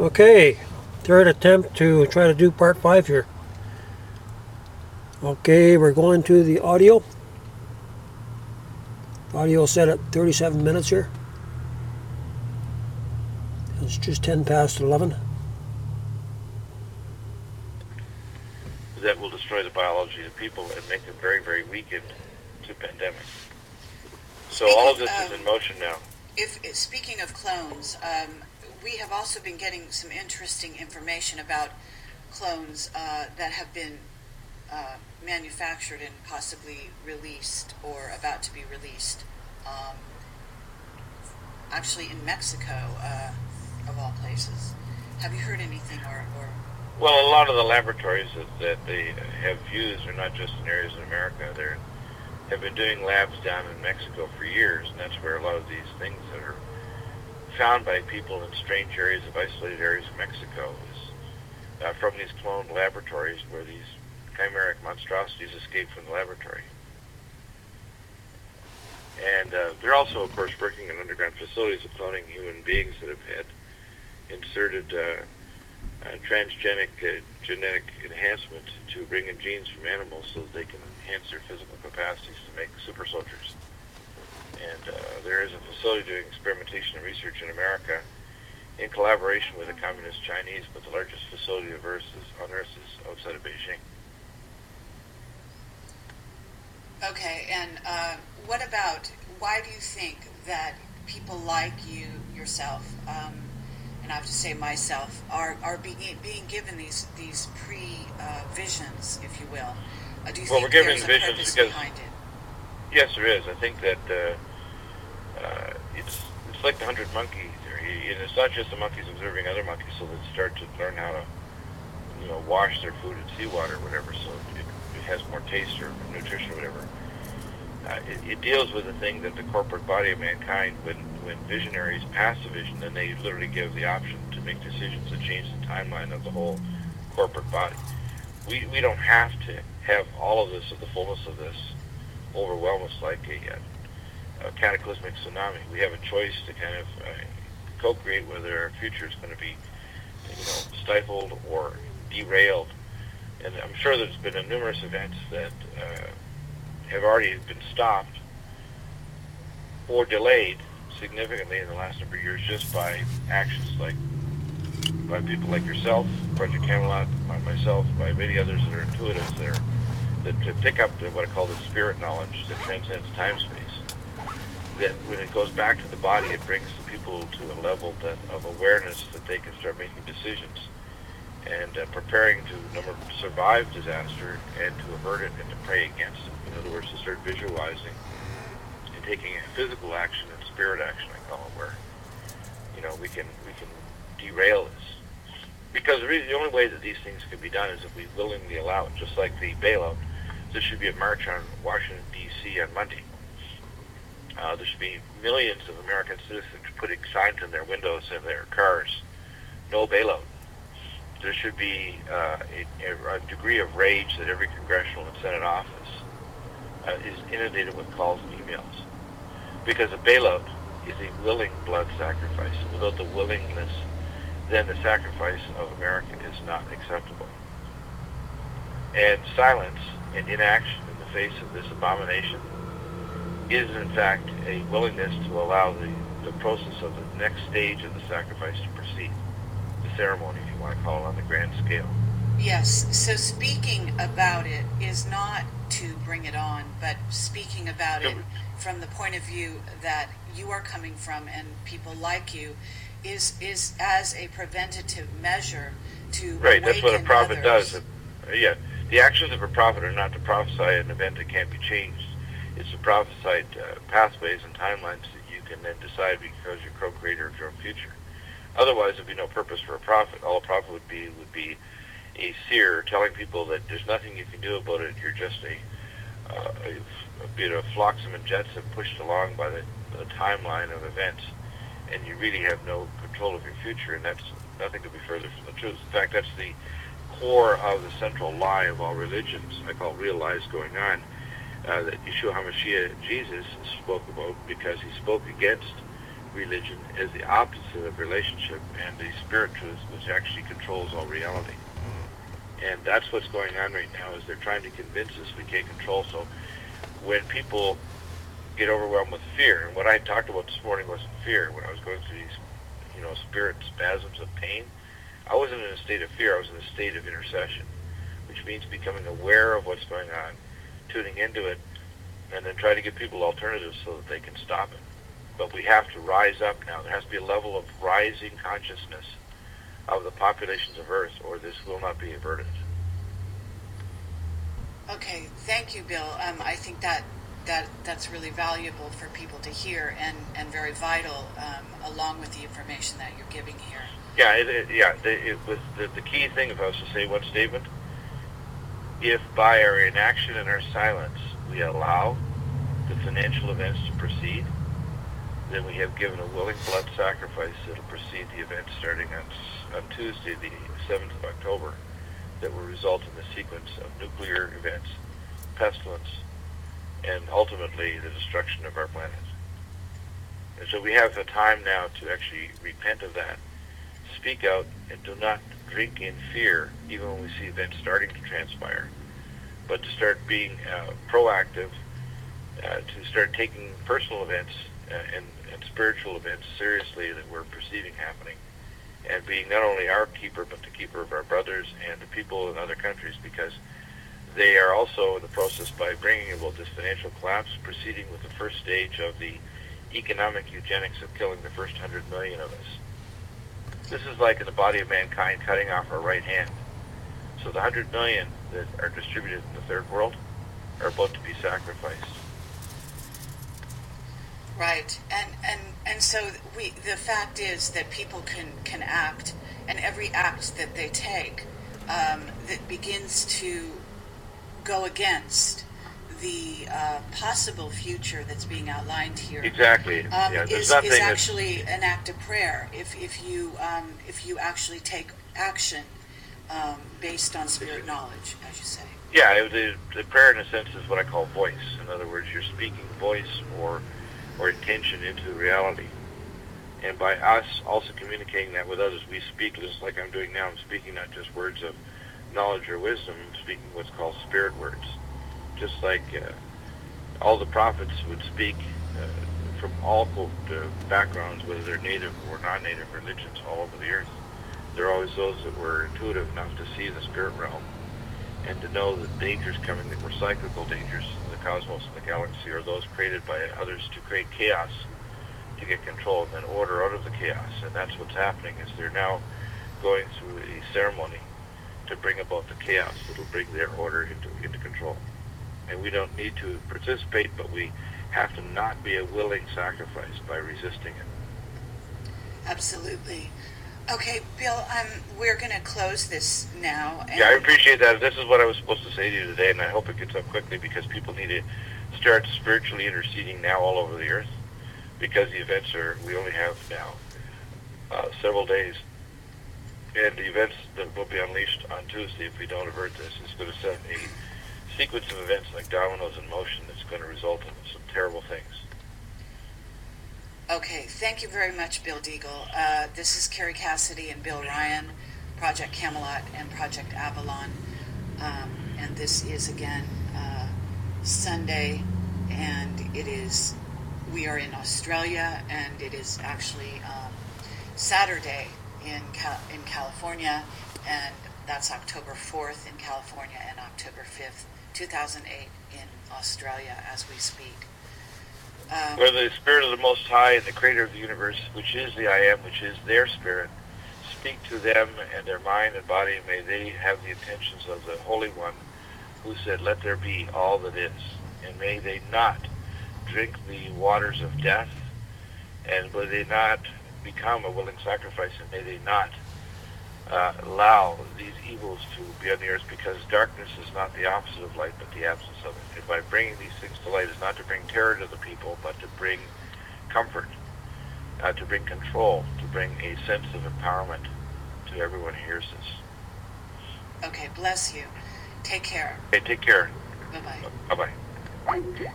Okay, third attempt to try to do part 5 here. Okay, we're going to the audio. Audio set at 37 minutes here. It's just 10 past 11. That will destroy the biology of people and make them very, very weakened to pandemic. So all of this is in motion now. Speaking of clones, we have also been getting some interesting information about clones that have been manufactured and possibly released or about to be released. Actually in Mexico, of all places. Have you heard anything or? Well, a lot of the laboratories that they have used are not just in areas in America. They have been doing labs down in Mexico for years, and that's where a lot of these things that are found by people in strange areas of isolated areas of Mexico is from these cloned laboratories where these chimeric monstrosities escape from the laboratory. And they're also, of course, working in underground facilities of cloning human beings that have had inserted transgenic genetic enhancement to bring in genes from animals so that they can enhance their physical capacities to make super soldiers. And there is a facility doing experimentation and research in America in collaboration with the Communist Chinese, but the largest facility on Earth is outside of Beijing. Okay, and why do you think that people like you, yourself, and I have to say myself, are being given these pre-visions, if you will? Do you think We're given there's a visions purpose because, behind it? yes, there is. I think that it's like the 100 monkey theory. It's not just the monkeys observing other monkeys so they start to learn how to, wash their food in seawater or whatever, so it has more taste or nutrition or whatever. It deals with the thing that the corporate body of mankind, when visionaries pass a vision, then they literally give the option to make decisions that change the timeline of the whole corporate body. We don't have to have all of this, or the fullness of this, overwhelm us like a cataclysmic tsunami. We have a choice to kind of co-create whether our future is going to be, stifled or derailed. And I'm sure there's been numerous events that have already been stopped or delayed significantly in the last number of years just by actions like by people like yourself, Project Camelot, by myself, by many others that are intuitives that to pick up what I call the spirit knowledge that transcends time-space. That when it goes back to the body, it brings the people to a level of awareness that they can start making decisions and preparing to survive disaster and to avert it and to pray against it. In other words, to start visualizing and taking a physical action and spirit action, I call it, where we can derail this. Because really the only way that these things can be done is if we willingly allow it. Just like the bailout, there should be a march on Washington D.C. on Monday. There should be millions of American citizens putting signs in their windows and their cars, no bailout. There should be a degree of rage that every congressional and Senate office is inundated with calls and emails. Because a bailout is a willing blood sacrifice. Without the willingness, then the sacrifice of America is not acceptable. And silence and inaction in the face of this abomination is in fact a willingness to allow the process of the next stage of the sacrifice to proceed. The ceremony, if you want to call it on the grand scale. Yes, so speaking about it is not to bring it on, but speaking about it from the point of view that you are coming from and people like you is as a preventative measure to right, that's what a prophet others. does. Yeah, the actions of a prophet are not to prophesy an event that can't be changed. It's to prophesy pathways and timelines that you can then decide because you're co-creator of your own future. Otherwise, there'd be no purpose for a prophet. All a prophet would be a seer telling people that there's nothing you can do about it. You're just a bit of flotsam and jetsam pushed along by the timeline of events, and you really have no control of your future, and that's nothing could be further from the truth. In fact, that's the core of the central lie of all religions. I call real lies going on, that Yeshua HaMashiach, Jesus, spoke about, because he spoke against religion is the opposite of relationship and the spirit truth, which actually controls all reality. And that's what's going on right now, is they're trying to convince us we can't control. So when people get overwhelmed with fear, and what I talked about this morning wasn't fear. When I was going through these, spirit spasms of pain, I wasn't in a state of fear. I was in a state of intercession, which means becoming aware of what's going on, tuning into it, and then try to give people alternatives so that they can stop it. But we have to rise up now. There has to be a level of rising consciousness of the populations of Earth, or this will not be averted. Okay, thank you, Bill. I think that's really valuable for people to hear, and very vital, along with the information that you're giving here. Yeah, the key thing, if I was to say one statement, if by our inaction and our silence we allow the financial events to proceed, then we have given a willing blood sacrifice that will precede the event starting on Tuesday, the 7th of October, that will result in the sequence of nuclear events, pestilence, and ultimately the destruction of our planet. And so we have the time now to actually repent of that, speak out, and do not drink in fear even when we see events starting to transpire, but to start being proactive, to start taking personal events and spiritual events seriously that we're perceiving happening, and being not only our keeper but the keeper of our brothers and the people in other countries, because they are also in the process, by bringing about this financial collapse, proceeding with the first stage of the economic eugenics of killing the first 100 million of us. This is like in the body of mankind cutting off our right hand. So the 100 million that are distributed in the third world are about to be sacrificed. Right, and so the fact is that people can act, and every act that they take that begins to go against the possible future that's being outlined here. Exactly. Is actually an act of prayer. If you actually take action based on spirit knowledge, as you say. Yeah, the prayer in a sense is what I call voice. In other words, you're speaking voice or intention into reality. And by us also communicating that with others, we speak just like I'm doing now. I'm speaking not just words of knowledge or wisdom, I'm speaking what's called spirit words. Just like all the prophets would speak from all backgrounds, whether they're native or non-native religions all over the earth. There are always those that were intuitive enough to see the spirit realm and to know that dangers coming that were cyclical dangers in the cosmos and the galaxy, are those created by others to create chaos, to get control, and then order out of the chaos. And that's what's happening, is they're now going through a ceremony to bring about the chaos that will bring their order into control. And we don't need to participate, but we have to not be a willing sacrifice by resisting it. Absolutely. Okay, Bill, we're going to close this now. And I appreciate that. This is what I was supposed to say to you today, and I hope it gets up quickly, because people need to start spiritually interceding now all over the earth, because the events we only have now several days, and the events that will be unleashed on Tuesday, if we don't avert this, is going to set a sequence of events like dominoes in motion that's going to result in some terrible things. Okay, thank you very much, Bill Deagle. This is Carrie Cassidy and Bill Ryan, Project Camelot and Project Avalon. And this is, again, Sunday, and we are in Australia, and it is actually Saturday in California, and that's October 4th in California and October 5th, 2008 in Australia as we speak. Where the Spirit of the Most High and the Creator of the universe, which is the I Am, which is their Spirit, speak to them and their mind and body, and may they have the intentions of the Holy One who said, "Let there be all that is." And may they not drink the waters of death, and may they not become a willing sacrifice, and may they not allow these evils to be on the earth, because darkness is not the opposite of light, but the absence of it. And by bringing these things to light is not to bring terror to the people, but to bring comfort, to bring control, to bring a sense of empowerment to everyone who hears this. Okay, bless you. Take care. Okay, take care. Bye-bye. Bye-bye.